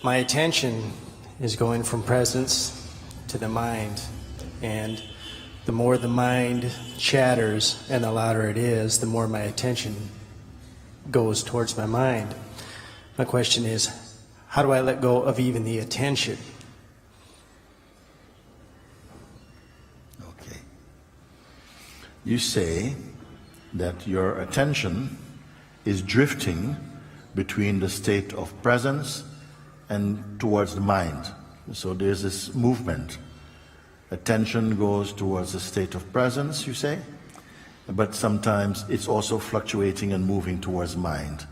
my attention is going from presence to the mind, and the more the mind chatters and the louder it is, the more my attention goes towards my mind. My question is, how do I let go of even the attention? Okay. You say that your attention is drifting between the state of presence and towards the mind. So there's this movement. Attention goes towards the state of presence, you say, but sometimes it's also fluctuating and moving towards mind.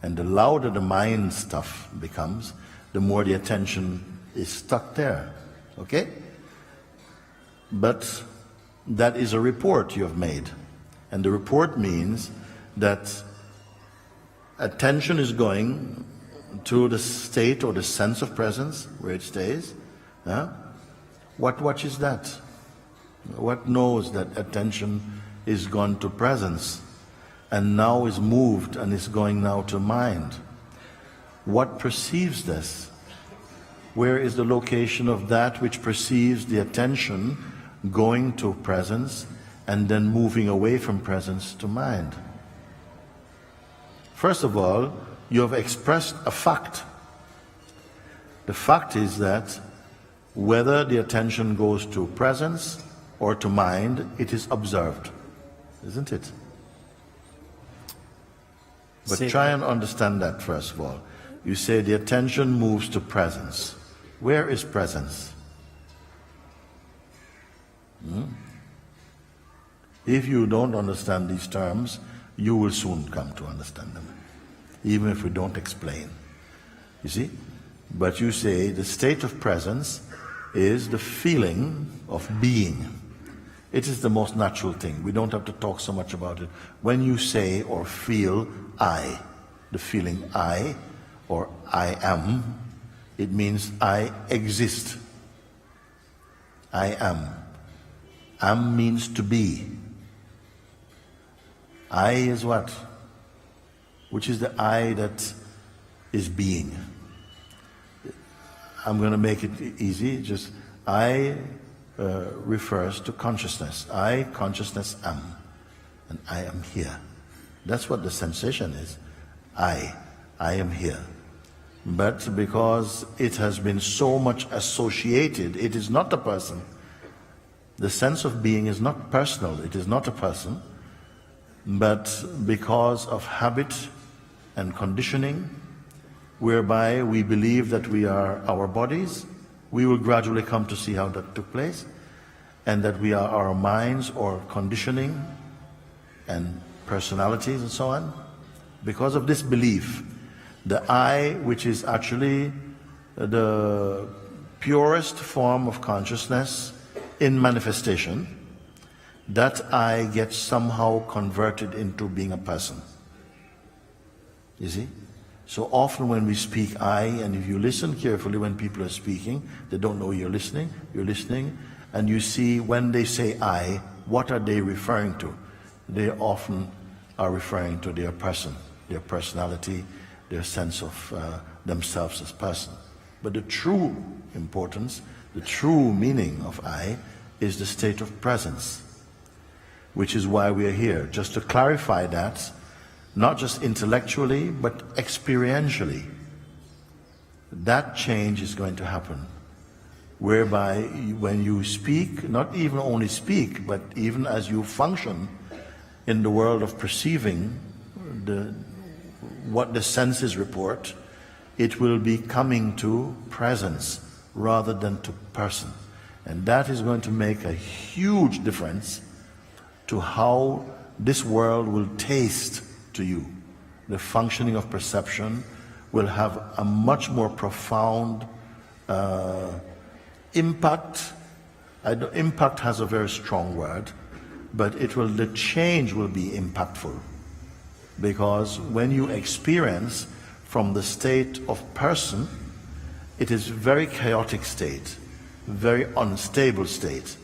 And the louder the mind stuff becomes, the more the attention is stuck there. Okay? But that is a report you have made. And the report means that attention is going to the state or the sense of presence where it stays. What is that? What knows that attention is gone to presence and now is moved and is going now to mind? What perceives this? Where is the location of that which perceives the attention going to presence and then moving away from presence to mind? First of all, you have expressed a fact. The fact is that whether the attention goes to presence or to mind, it is observed, isn't it? But try and understand that first of all. You say the attention moves to presence. Where is presence? If you don't understand these terms, you will soon come to understand them, even if we don't explain. You see? But you say the state of presence is the feeling of being. It is the most natural thing. We don't have to talk so much about it. When you say or feel I, the feeling I or I am, it means I exist. I am. Am means to be. I is what? Which is the I that is being. I'm going to make it easy. Just I refers to consciousness. I, consciousness, am. And I am here. That's what the sensation is. I am here. But because it has been so much associated, it is not a person. The sense of being is not personal. It is not a person. But because of habit and conditioning, whereby we believe that we are our bodies, we will gradually come to see how that took place, and that we are our minds or conditioning and personalities and so on. Because of this belief, the I, which is actually the purest form of consciousness in manifestation, that I gets somehow converted into being a person. You see? So often when we speak I, and if you listen carefully when people are speaking, they don't know you're listening, and you see when they say I, what are they referring to? They often are referring to their person, their personality, their sense of themselves as person. But the true importance, the true meaning of I is the state of presence, which is why we are here, just to clarify that, not just intellectually, but experientially. That change is going to happen, whereby when you speak, not even only speak, but even as you function in the world of perceiving what the senses report, it will be coming to presence rather than to person. And that is going to make a huge difference to how this world will taste to you. The functioning of perception will have a much more profound impact. Impact has a very strong word, but the change will be impactful. Because when you experience from the state of person, it is a very chaotic state, very unstable state.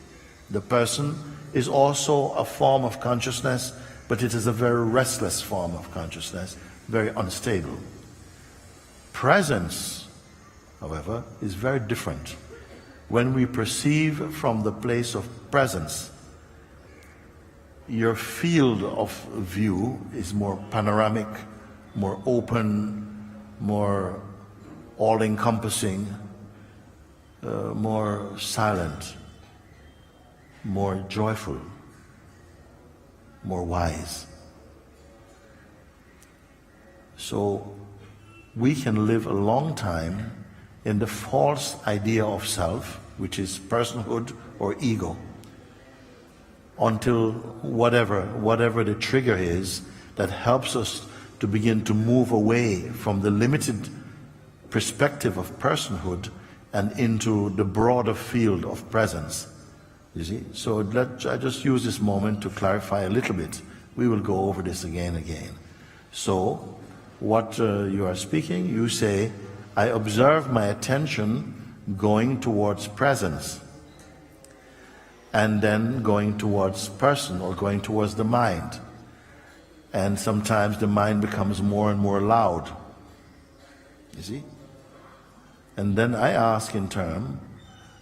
The person is also a form of consciousness, but it is a very restless form of consciousness, very unstable. Presence however, is very different. When we perceive from the place of presence, your field of view is more panoramic, more open, more all-encompassing, more silent, more joyful, more wise. So we can live a long time in the false idea of self, which is personhood or ego, until whatever the trigger is that helps us to begin to move away from the limited perspective of personhood and into the broader field of presence. You see? So I just use this moment to clarify a little bit. We will go over this again and again. So, what you are speaking, you say, I observe my attention going towards presence, and then going towards person or going towards the mind. And sometimes the mind becomes more and more loud. You see? And then I ask in turn,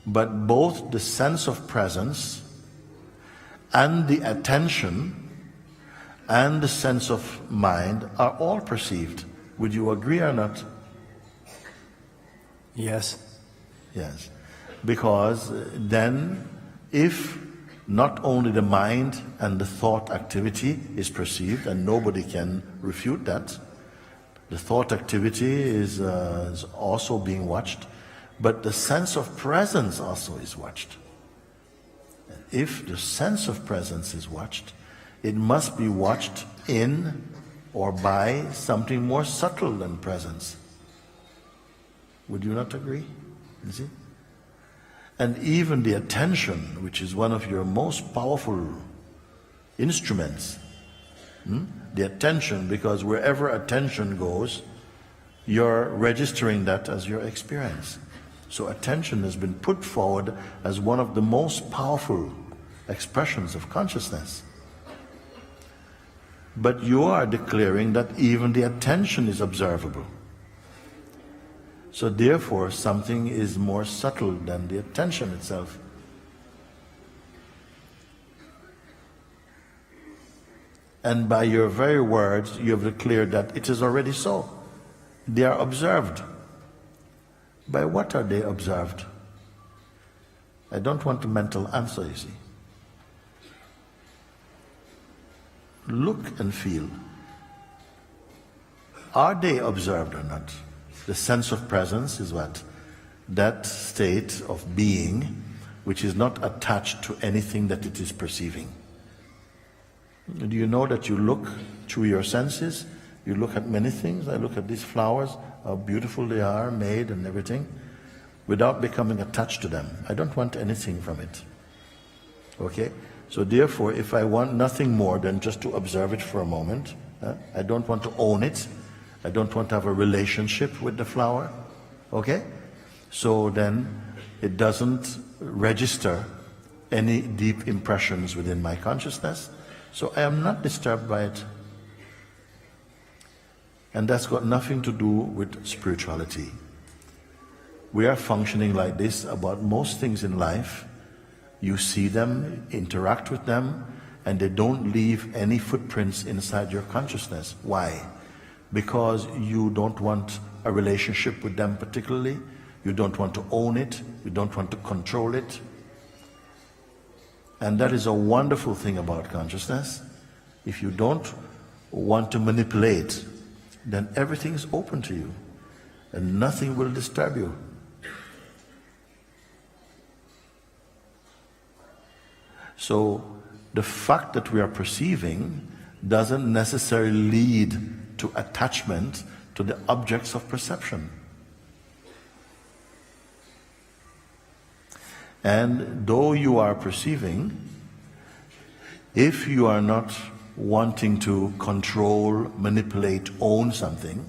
but both the sense of presence and the attention and the sense of mind are all perceived. Would you agree or not? Yes. Yes. Because then, if not only the mind and the thought activity is perceived, and nobody can refute that, the thought activity is also being watched, but the sense of presence also is watched. And if the sense of presence is watched, it must be watched in or by something more subtle than presence. Would you not agree? You see? And even the attention, which is one of your most powerful instruments, the attention, because wherever attention goes, you're registering that as your experience. So attention has been put forward as one of the most powerful expressions of consciousness. But you are declaring that even the attention is observable. So therefore, something is more subtle than the attention itself. And by your very words, you have declared that it is already so. They are observed. By what are they observed? I don't want a mental answer, you see. Look and feel. Are they observed or not? The sense of presence is what? That state of being which is not attached to anything that it is perceiving. Do you know that you look through your senses? You look at many things. I look at these flowers, how beautiful they are, made and everything, without becoming attached to them. I don't want anything from it. Okay? So therefore, if I want nothing more than just to observe it for a moment, I don't want to own it, I don't want to have a relationship with the flower, okay? So then it doesn't register any deep impressions within my consciousness, so I am not disturbed by it. And that's got nothing to do with spirituality. We are functioning like this about most things in life. You see them, interact with them, and they don't leave any footprints inside your consciousness. Why? Because you don't want a relationship with them particularly, you don't want to own it, you don't want to control it. And that is a wonderful thing about consciousness. If you don't want to manipulate, then everything is open to you and nothing will disturb you. So the fact that we are perceiving doesn't necessarily lead to attachment to the objects of perception. And though you are perceiving, if you are not wanting to control, manipulate, own something,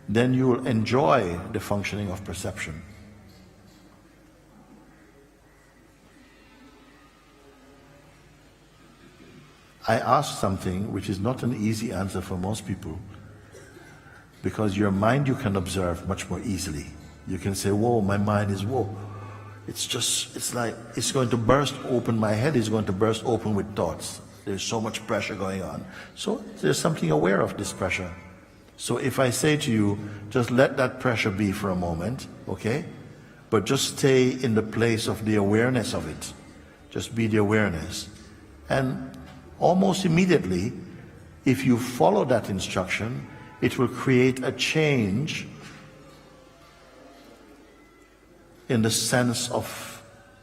then you will enjoy the functioning of perception. I ask something which is not an easy answer for most people, because your mind you can observe much more easily. You can say, whoa, my mind is whoa. It's like it's going to burst open, my head is going to burst open with thoughts. There's so much pressure going on. So there's something aware of this pressure. So if I say to you, just let that pressure be for a moment, okay? But just stay in the place of the awareness of it. Just be the awareness. And almost immediately, if you follow that instruction, it will create a change in the sense of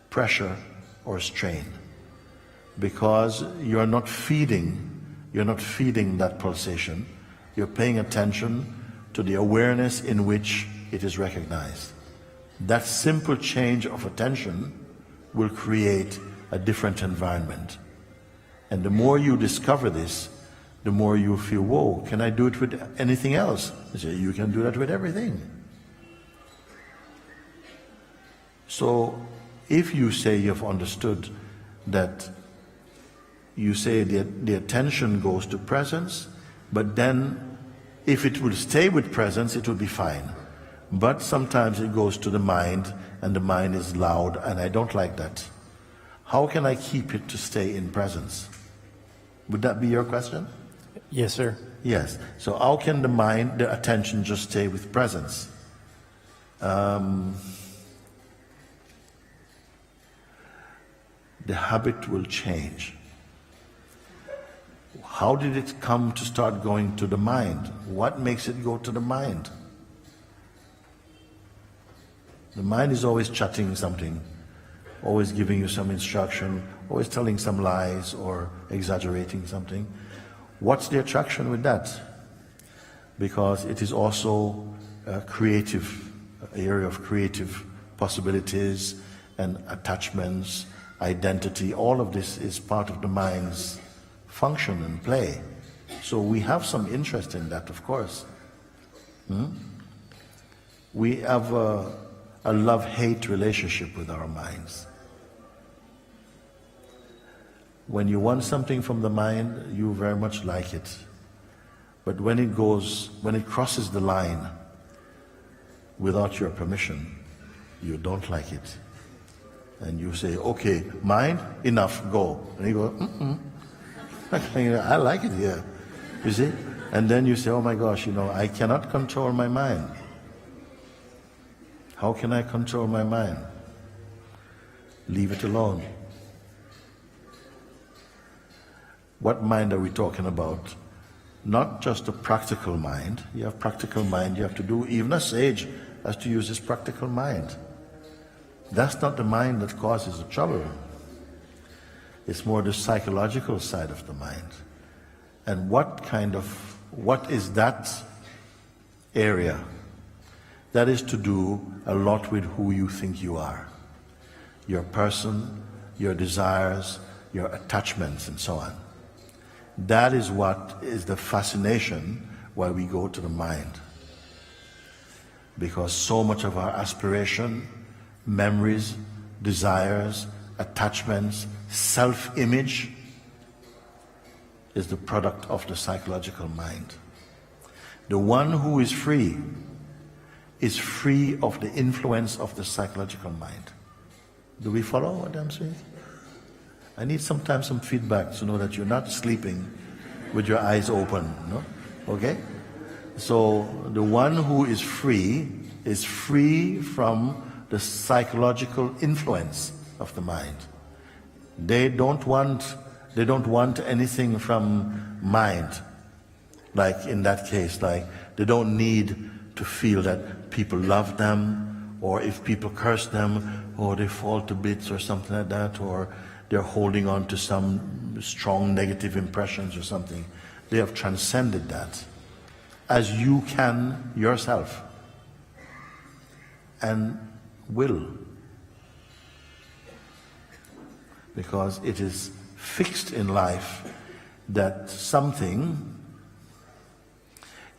pressure or strain, because you're not feeding that pulsation. You're paying attention to the awareness in which it is recognized. That simple change of attention will create a different environment. And the more you discover this, the more you feel, whoa, can I do it with anything else? I say, you can do that with everything. So if you say you've understood that you say the attention goes to presence, but then if it will stay with presence, it will be fine. But sometimes it goes to the mind, and the mind is loud, and I don't like that. How can I keep it to stay in presence? Would that be your question? Yes, sir. Yes. So how can the mind, the attention just stay with presence? The habit will change. How did it come to start going to the mind? What makes it go to the mind? The mind is always chatting something, always giving you some instruction, always telling some lies or exaggerating something. What's the attraction with that? Because it is also a creative area of creative possibilities and attachments, identity. All of this is part of the mind's function and play. So we have some interest in that, of course. We have a love-hate relationship with our minds. When you want something from the mind, you very much like it. But when it crosses the line without your permission, you don't like it. And you say, okay, mind, enough, go. And you go, I like it here. You see? And then you say, oh my gosh, I cannot control my mind. How can I control my mind? Leave it alone. What mind are we talking about? Not just a practical mind. You have practical mind, you have to do, even a sage has to use his practical mind. That's not the mind that causes the trouble. It's more the psychological side of the mind. And what is that area? That is to do a lot with who you think you are. Your person, your desires, your attachments, and so on. That is what is the fascination why we go to the mind. Because so much of our aspiration, memories, desires, attachments, self-image is the product of the psychological mind. The one who is free of the influence of the psychological mind. Do we follow what I'm saying? I need sometimes some feedback to know that you're not sleeping with your eyes open, no? Okay? So the one who is free from the psychological influence of the mind. They don't want anything from mind. Like in that case, like they don't need to feel that people love them, or if people curse them, or they fall to bits or something like that, or they're holding on to some strong negative impressions or something. They have transcended that, as you can yourself, and will. Because it is fixed in life that something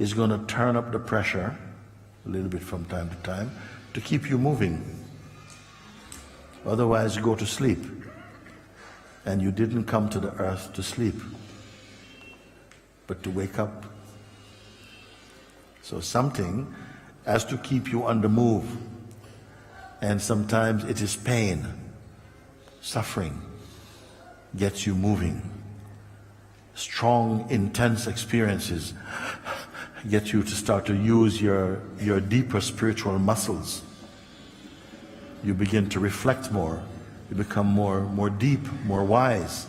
is going to turn up the pressure a little bit from time to time to keep you moving. Otherwise you go to sleep, and you didn't come to the earth to sleep, but to wake up. So something has to keep you on the move. And sometimes it is pain, suffering gets you moving. Strong, intense experiences get you to start to use your deeper spiritual muscles. You begin to reflect more. You become more deep, more wise.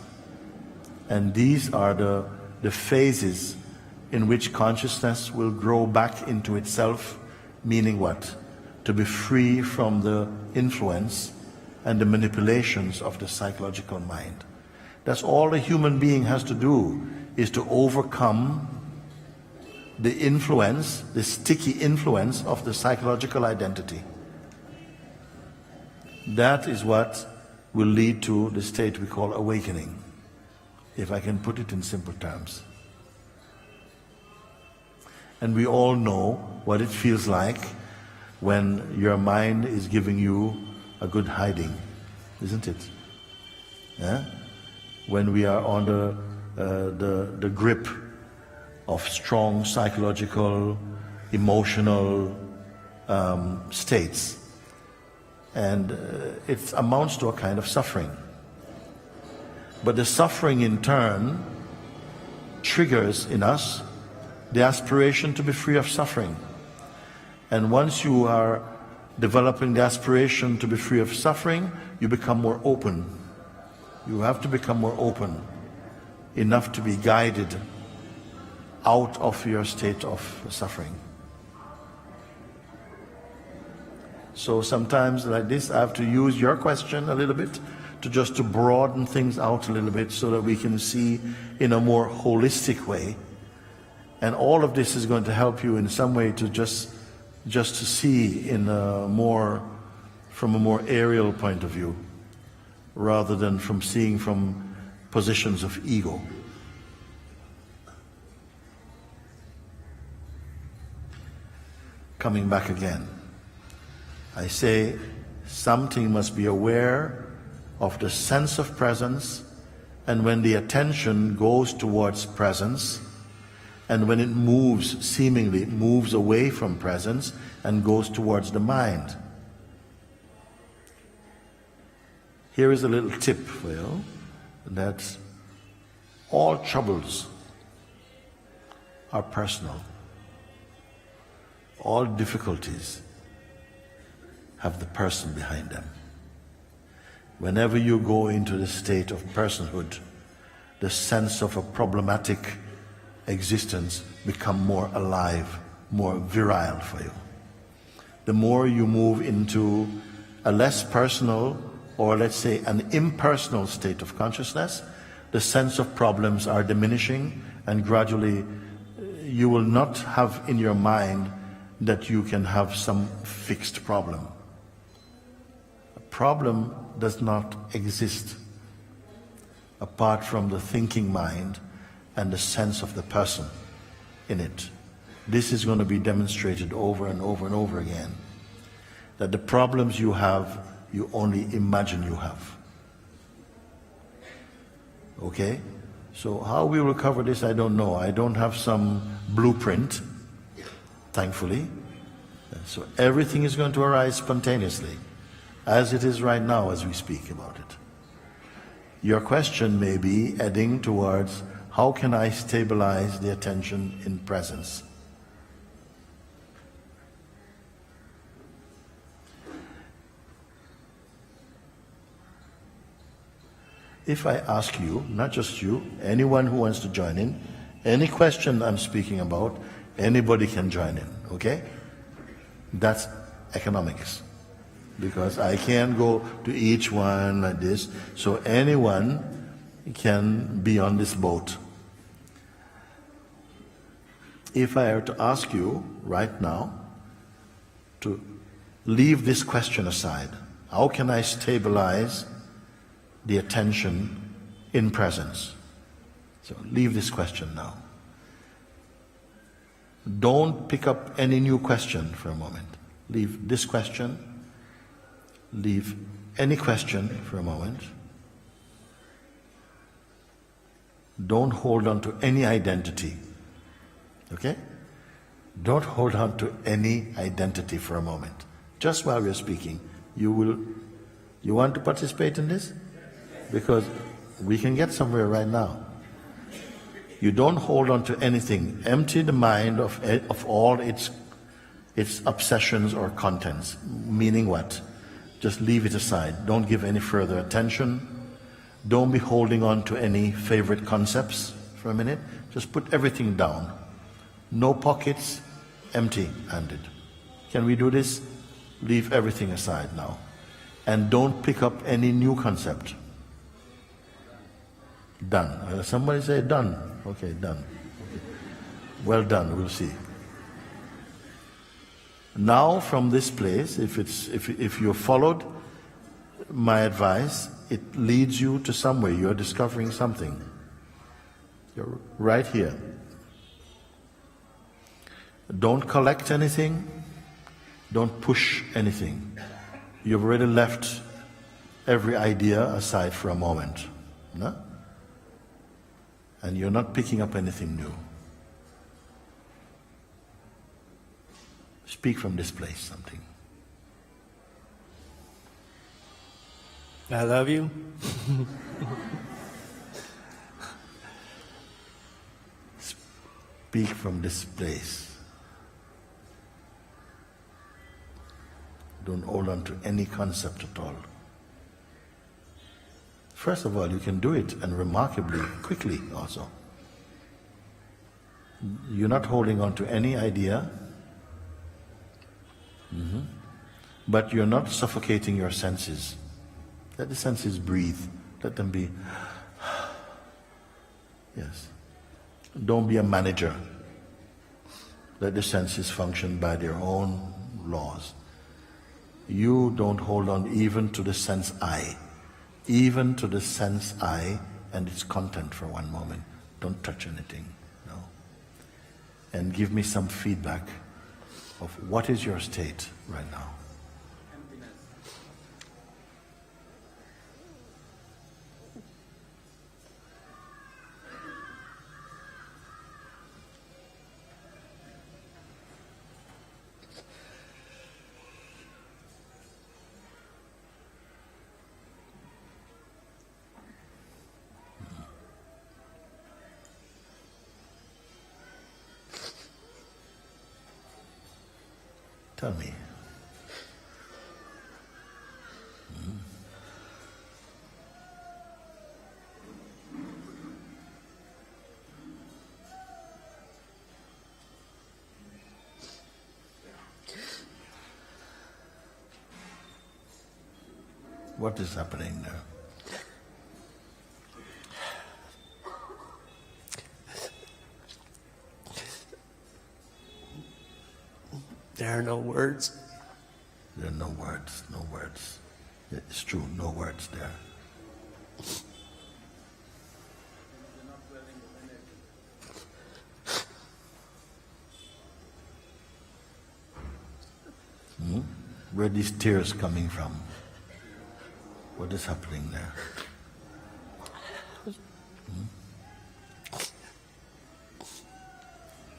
And these are the phases in which consciousness will grow back into itself, meaning what? To be free from the influence and the manipulations of the psychological mind. That's all a human being has to do, is to overcome the influence, the sticky influence of the psychological identity. That is what will lead to the state we call awakening, if I can put it in simple terms. And we all know what it feels like when your mind is giving you a good hiding, isn't it? Yeah? When we are under the grip of strong psychological, emotional states. And it amounts to a kind of suffering. But the suffering in turn triggers in us the aspiration to be free of suffering. And once you are developing the aspiration to be free of suffering, you become more open. You have to become more open, enough to be guided out of your state of suffering. So sometimes like this, I have to use your question a little bit to broaden things out a little bit so that we can see in a more holistic way. And all of this is going to help you in some way to just to see in a more, from a more aerial point of view, rather than from seeing from positions of ego. Coming back again, I say something must be aware of the sense of presence, and when the attention goes towards presence, and when it moves, seemingly moves away from presence and goes towards the mind. Here is a little tip for you, that all troubles are personal. All difficulties have the person behind them. Whenever you go into the state of personhood, the sense of a problematic existence become more alive, more virile for you. The more you move into a less personal, or let's say an impersonal state of consciousness, the sense of problems are diminishing, and gradually you will not have in your mind that you can have some fixed problem. A problem does not exist apart from the thinking mind and the sense of the person in it. This is going to be demonstrated over and over and over again. That the problems you have, you only imagine you have. Okay? So how we will cover this, I don't know. I don't have some blueprint, thankfully. So everything is going to arise spontaneously, as it is right now as we speak about it. Your question may be heading towards, how can I stabilize the attention in presence? If I ask you, not just you, anyone who wants to join in, any question I'm speaking about, anybody can join in, okay? That's economics. Because I can't go to each one like this, so anyone can be on this boat. If I were to ask you right now to leave this question aside, how can I stabilize the attention in presence? So leave this question now. Don't pick up any new question for a moment. Leave this question, leave any question for a moment. Don't hold on to any identity. Okay? Don't hold on to any identity for a moment. Just while we're speaking, You want to participate in this? Because we can get somewhere right now. You don't hold on to anything. Empty the mind of all its obsessions or contents. Meaning what? Just leave it aside. Don't give any further attention. Don't be holding on to any favorite concepts for a minute. Just put everything down. No pockets, empty-handed. Can we do this? Leave everything aside now. And don't pick up any new concept. Done. Somebody say done. Okay, done. Okay. Well done, we'll see. Now from this place, if you followed my advice, it leads you to somewhere. You're discovering something. You're right here. Don't collect anything. Don't push anything. You've already left every idea aside for a moment. No? And you're not picking up anything new. Speak from this place something. I love you. Speak from this place. Don't hold on to any concept at all. First of all, you can do it, and remarkably quickly also. You're not holding on to any idea, but you're not suffocating your senses. Let the senses breathe. Let them be. Yes. Don't be a manager. Let the senses function by their own laws. You don't hold on even to the sense I. Even to the sense I and its content for one moment. Don't touch anything. No. And give me some feedback of what is your state right now. Tell me. What is happening there? There are no words. There are no words, no words. It's true, no words there. Where are these tears coming from? What is happening there?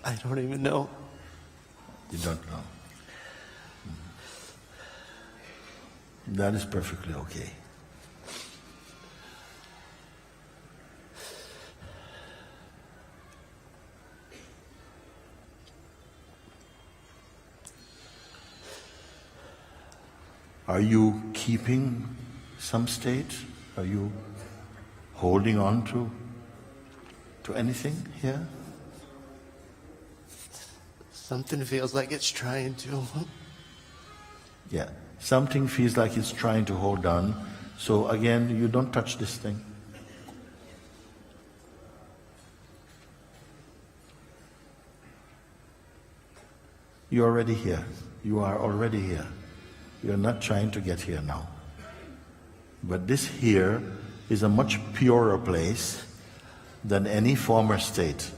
I don't even know. You don't know. That is perfectly okay. Are you keeping some state? Are you holding on to anything here? Something feels like it's trying to. Yeah, something feels like it's trying to hold on. So again, you don't touch this thing. You're already here. You are already here. You're not trying to get here now. But this here is a much purer place than any former state.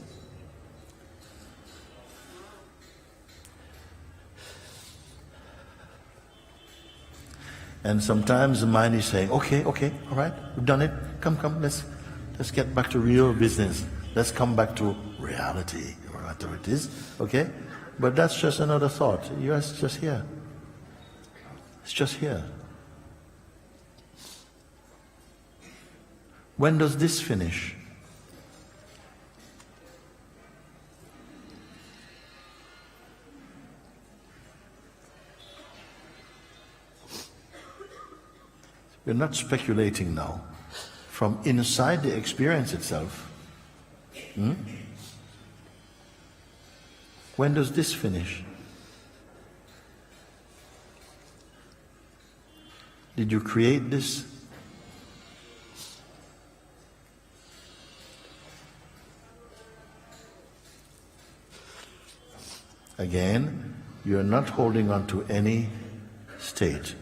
And sometimes the mind is saying, okay, all right, we've done it. Come, let's get back to real business. Let's come back to reality, or whatever it is, okay? But that's just another thought. It's just here. It's just here. When does this finish? We're not speculating now. From inside the experience itself, when does this finish? Did you create this? Again, you're not holding on to any state.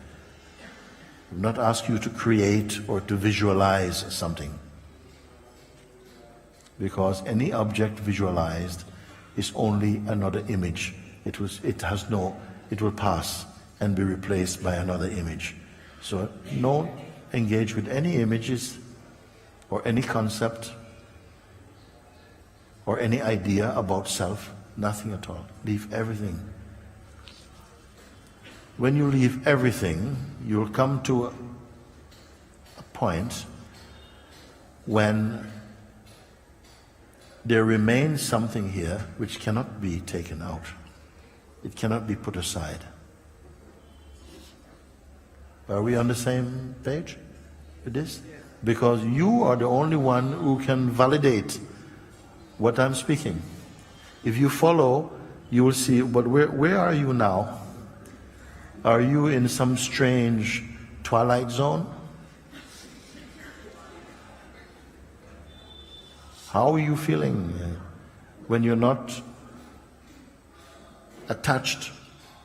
I'm not asking you to create or to visualize something. Because any object visualized is only another image. It will pass and be replaced by another image. So don't engage with any images or any concept or any idea about self, nothing at all. Leave everything. When you leave everything, you'll come to a point when there remains something here which cannot be taken out. It cannot be put aside. Are we on the same page with this? Because you are the only one who can validate what I'm speaking. If you follow, you will see, but where are you now? Are you in some strange twilight zone? How are you feeling when you're not attached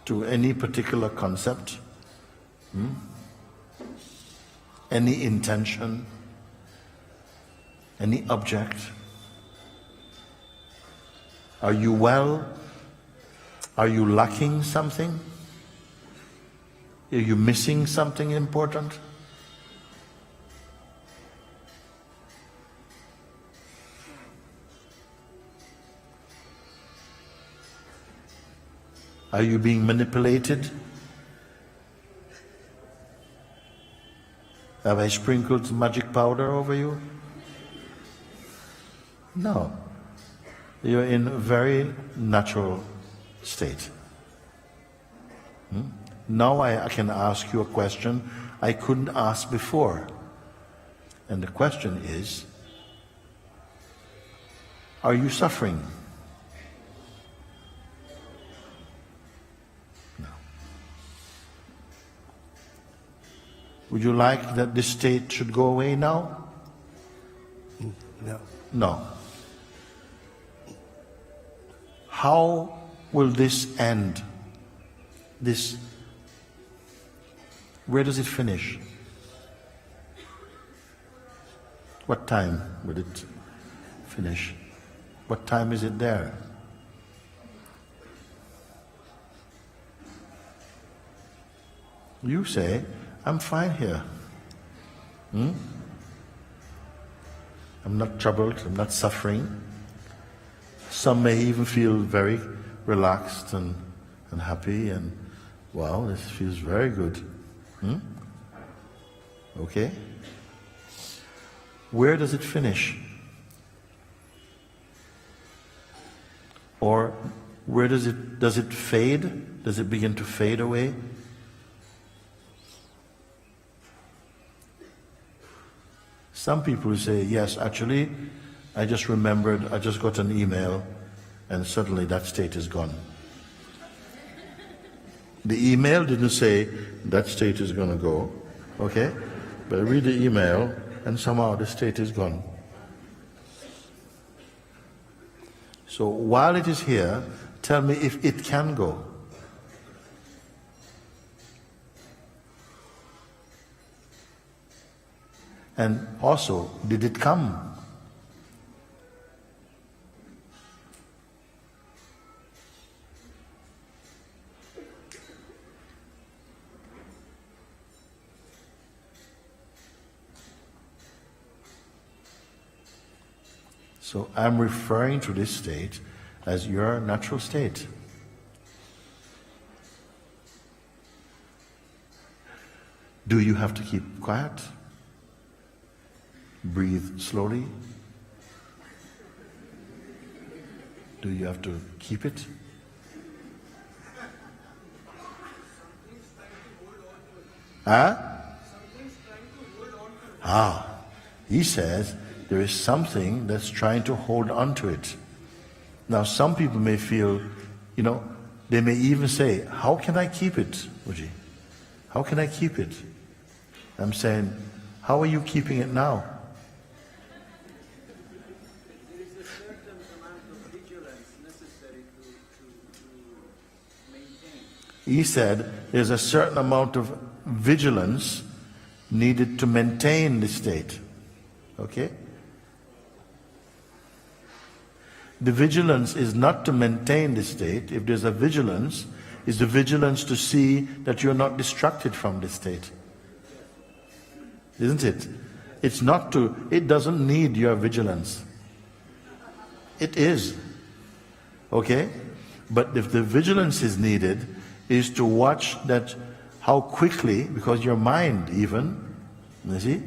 to any particular concept? Any intention? Any object? Are you well? Are you lacking something? Are you missing something important? Are you being manipulated? Have I sprinkled magic powder over you? No. You're in a very natural state. Now I can ask you a question I couldn't ask before. And the question is, are you suffering? No. Would you like that this state should go away now? No. No. How will this end? Where does it finish? What time will it finish? What time is it there? You say, I'm fine here. I'm not troubled, I'm not suffering. Some may even feel very relaxed and happy and, wow, this feels very good. Okay? Where does it finish? Or where does it fade? Does it begin to fade away? Some people say, yes, actually, I just remembered, I just got an email and suddenly that state is gone. The email didn't say that state is going to go, okay? But I read the email and somehow the state is gone. So while it is here, tell me if it can go. And also, did it come? So I'm referring to this state as your natural state. Do you have to keep quiet? Breathe slowly. Do you have to keep it? Huh? He says there is something that's trying to hold on to it. Now some people may feel, they may even say, how can I keep it, Mooji? How can I keep it? I'm saying, how are you keeping it now? There is a certain amount of vigilance necessary to maintain. He said there's a certain amount of vigilance needed to maintain the state. Okay? The vigilance is not to maintain the state. If there's a vigilance, it's the vigilance to see that you're not distracted from the state. Isn't it? It doesn't need your vigilance. It is. Okay? But if the vigilance is needed, is to watch that how quickly, because your mind even, you see,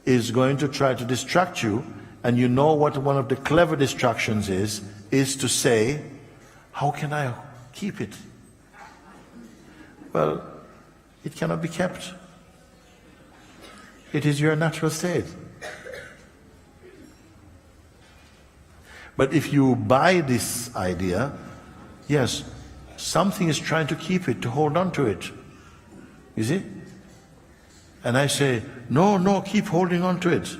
is going to try to distract you, and you know what one of the clever distractions is to say, how can I keep it? Well, it cannot be kept. It is your natural state. But if you buy this idea, yes, something is trying to keep it, to hold on to it. You see? And I say, no, keep holding on to it.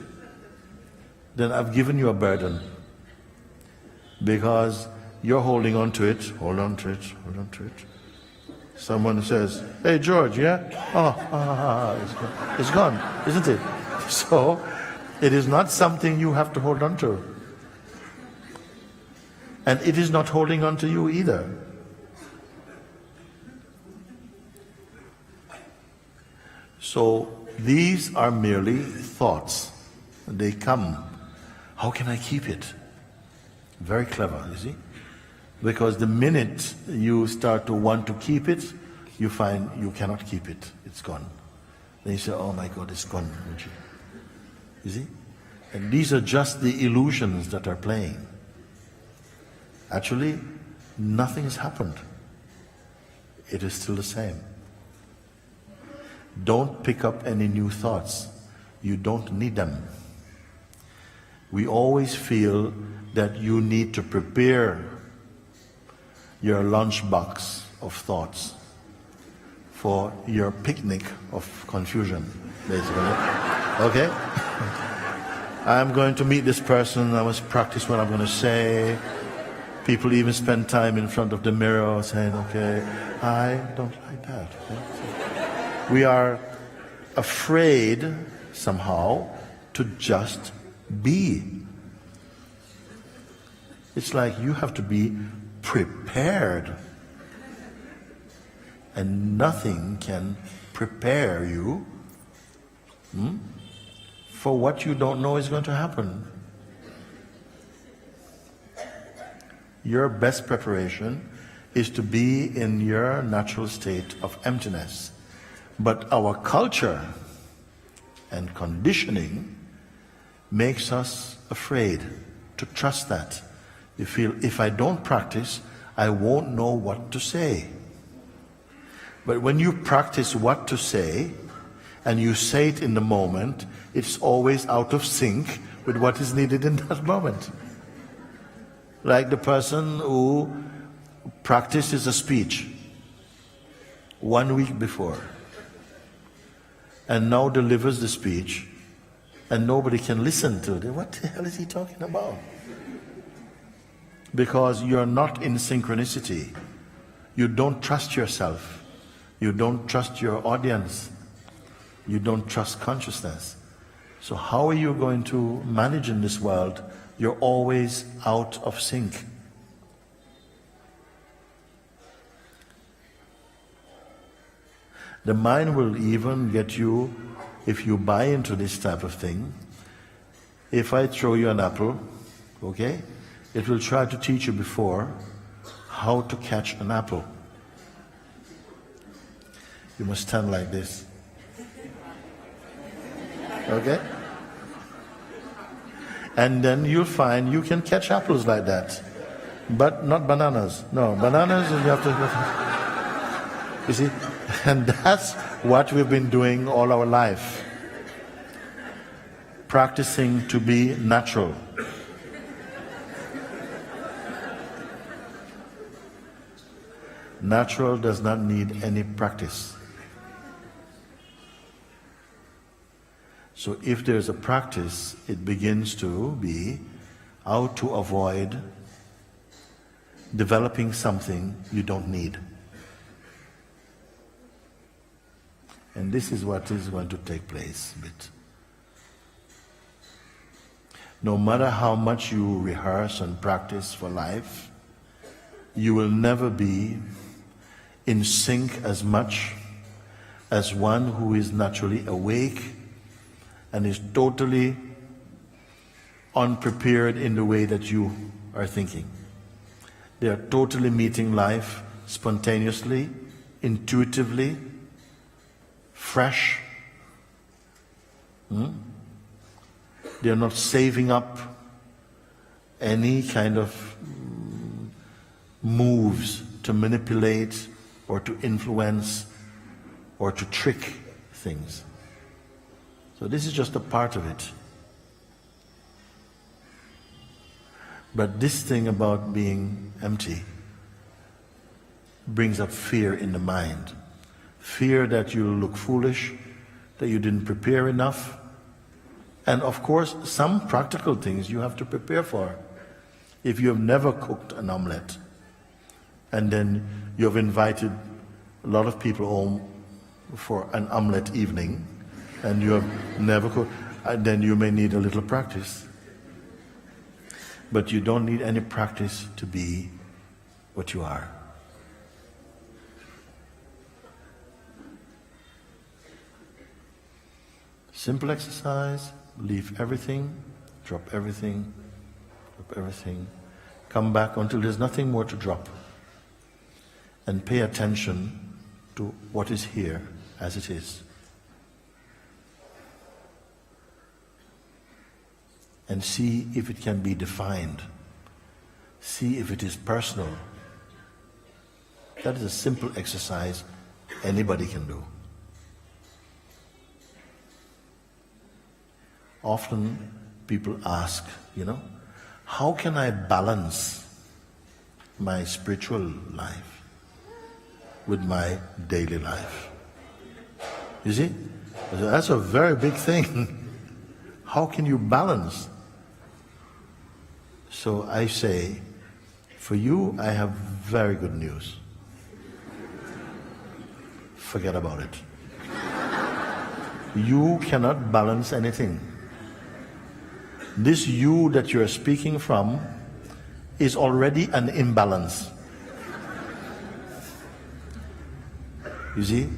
Then I've given you a burden. Because you're holding on to it, hold on to it, hold on to it. Someone says, hey George, yeah? It's gone, isn't it? So, it is not something you have to hold on to. And it is not holding on to you either. So, these are merely thoughts. They come. How can I keep it? Very clever, you see? Because the minute you start to want to keep it, you find you cannot keep it. It's gone. Then you say, oh my God, it's gone. You see? And these are just the illusions that are playing. Actually, nothing has happened. It is still the same. Don't pick up any new thoughts. You don't need them. We always feel that you need to prepare your lunchbox of thoughts for your picnic of confusion, basically. Okay? I'm going to meet this person, I must practice what I'm going to say. People even spend time in front of the mirror saying, okay, I don't like that. Okay? We are afraid somehow to just be. It's like you have to be prepared. And nothing can prepare you for what you don't know is going to happen. Your best preparation is to be in your natural state of emptiness. But our culture and conditioning makes us afraid to trust that. You feel, if I don't practice, I won't know what to say. But when you practice what to say, and you say it in the moment, it's always out of sync with what is needed in that moment. Like the person who practices a speech 1 week before, and now delivers the speech, and nobody can listen to it. What the hell is he talking about? Because you're not in synchronicity. You don't trust yourself. You don't trust your audience. You don't trust consciousness. So how are you going to manage in this world? You're always out of sync. The mind will even get you, if you buy into this type of thing, if I throw you an apple, okay, it will try to teach you before how to catch an apple. You must stand like this. Okay? And then you'll find you can catch apples like that. But not bananas. No, bananas you have to... You see? And that's what we've been doing all our life. Practicing to be natural. Natural does not need any practice. So if there's a practice, it begins to be how to avoid developing something you don't need. And this is what is going to take place a bit. No matter how much you rehearse and practice for life, you will never be in sync as much as one who is naturally awake and is totally unprepared in the way that you are thinking. They are totally meeting life spontaneously, intuitively, fresh. They are not saving up any kind of moves to manipulate or to influence or to trick things. So this is just a part of it. But this thing about being empty brings up fear in the mind. Fear that you'll look foolish, that you didn't prepare enough. And of course, some practical things you have to prepare for. If you have never cooked an omelette, and then you have invited a lot of people home for an omelette evening, and you have never cooked, then you may need a little practice. But you don't need any practice to be what you are. Simple exercise, leave everything, drop everything, come back until there's nothing more to drop. And pay attention to what is here as it is. And see if it can be defined. See if it is personal. That is a simple exercise anybody can do. Often people ask, how can I balance my spiritual life with my daily life? You see? That's a very big thing. How can you balance? So I say, for you, I have very good news. Forget about it. You cannot balance anything. This you that you're speaking from is already an imbalance. You see?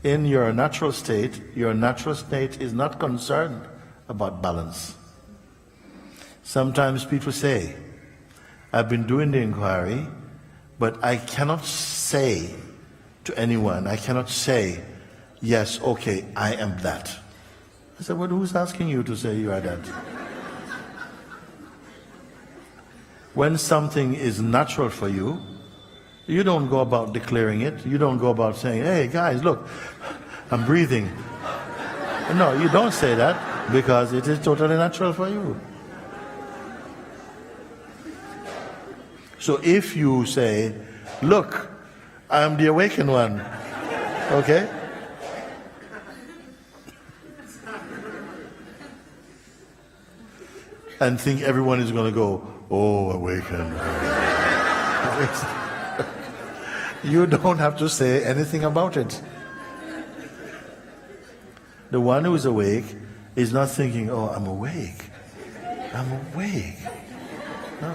In your natural state is not concerned about balance. Sometimes people say, I've been doing the inquiry, but I cannot say to anyone, I cannot say, yes, okay, I am that. I said, well, who's asking you to say you are that? When something is natural for you, you don't go about declaring it. You don't go about saying, hey guys, look, I'm breathing. No, you don't say that because it is totally natural for you. So if you say, look, I'm the awakened one, okay? And think everyone is going to go, oh, awakened. You don't have to say anything about it. The one who is awake is not thinking, oh, I'm awake. I'm awake. No.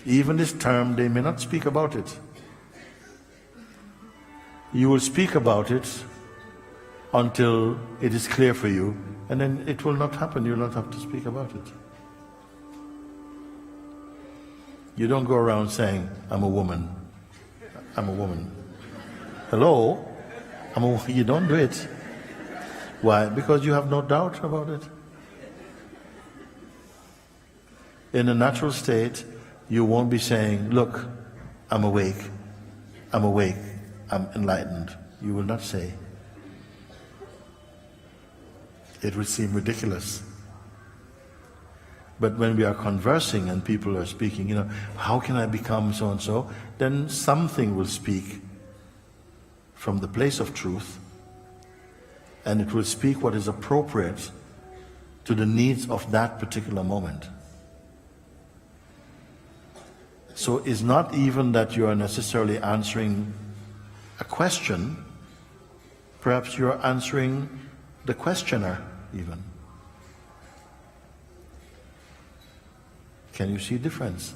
Even this term, they may not speak about it. You will speak about it until it is clear for you, and then it will not happen. You will not have to speak about it. You don't go around saying, I'm a woman. I'm a woman. Hello? You don't do it. Why? Because you have no doubt about it. In a natural state, you won't be saying, look, I'm awake, I'm awake, I'm enlightened. You will not say. It would seem ridiculous. But when we are conversing and people are speaking, how can I become so and so? Then something will speak from the place of truth, and it will speak what is appropriate to the needs of that particular moment. So it's not even that you are necessarily answering a question, perhaps you are answering the questioner even. Can you see difference?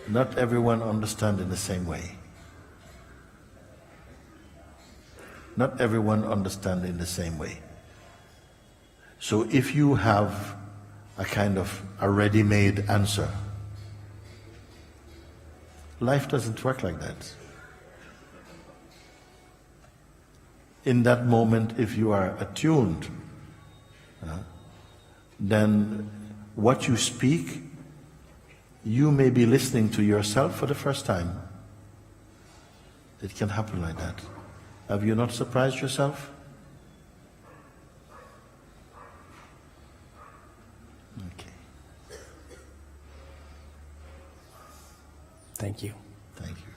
Not everyone understands in the same way. Not everyone understands in the same way. So if you have a kind of a ready-made answer, life doesn't work like that. In that moment, if you are attuned, then what you speak, you may be listening to yourself for the first time. It can happen like that. Have you not surprised yourself? Okay. Thank you. Thank you.